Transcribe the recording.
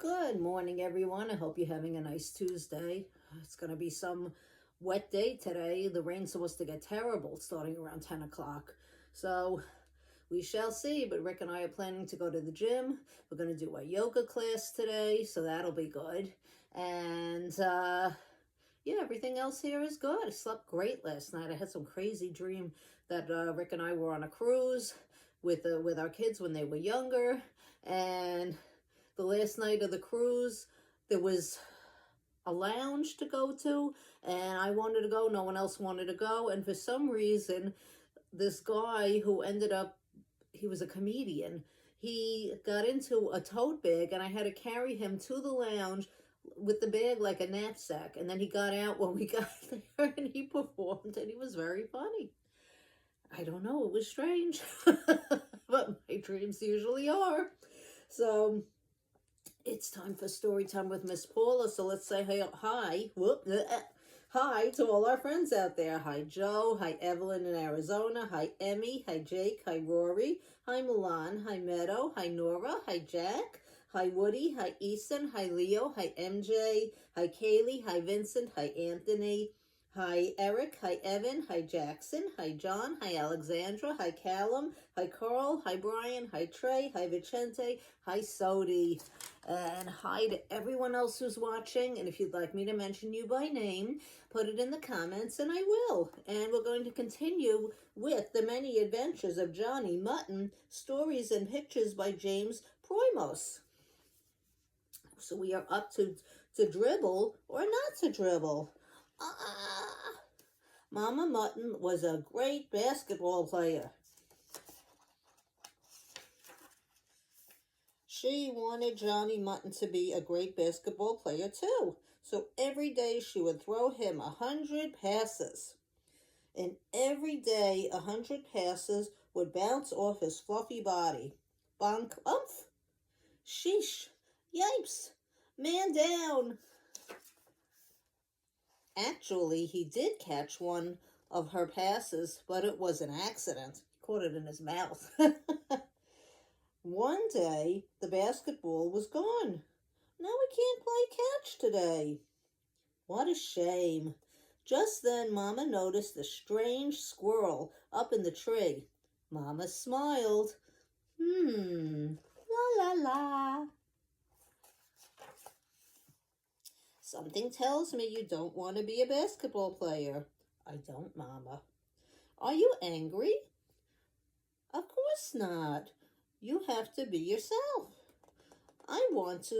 Good morning, everyone. I hope you're having a nice Tuesday. It's going to be some wet day today. The rain's supposed to get terrible starting around 10 o'clock. So we shall see, but Rick and I are planning to go to the gym. We're going to do a yoga class today, so that'll be good. And yeah, everything else here is good. I slept great last night. I had some crazy dream that Rick and I were on a cruise with our kids when they were younger, and the last night of the cruise, there was a lounge to go to, and I wanted to go. No one else wanted to go. And for some reason, this guy who ended up, he was a comedian, he got into a tote bag, and I had to carry him to the lounge with the bag like a knapsack. And then he got out when we got there, and he performed, and he was very funny. I don't know, it was strange, but my dreams usually are. So it's time for story time with Miss Paula. So let's say hi to all our friends out there. Hi Joe, hi Evelyn in Arizona, hi Emmy, hi Jake, hi Rory, hi Milan, hi Meadow, hi Nora, hi Jack, hi Woody, hi Easton, hi Leo, hi MJ, hi Kaylee, hi Vincent, hi Anthony, hi Eric, hi Evan, hi Jackson, hi John, hi Alexandra, hi Callum, hi Carl, hi Brian, hi Trey, hi Vicente, hi Sodi, and hi to everyone else who's watching. And if you'd like me to mention you by name, put it in the comments and I will. And we're going to continue with The Many Adventures of Johnny Mutton, stories and pictures by James Proimos. So we are up to dribble or not to dribble. Mama Mutton was a great basketball player. She wanted Johnny Mutton to be a great basketball player too. So every day she would throw him 100 passes. And every day 100 passes would bounce off his fluffy body. Bonk, umph. Sheesh. Yipes. Man down. Actually, he did catch one of her passes, but it was an accident. He caught it in his mouth. One day, the basketball was gone. Now we can't play catch today. What a shame. Just then, Mama noticed a strange squirrel up in the tree. Mama smiled. La la la. Something tells me you don't want to be a basketball player. I don't, Mama. Are you angry? Of course not. You have to be yourself. I want to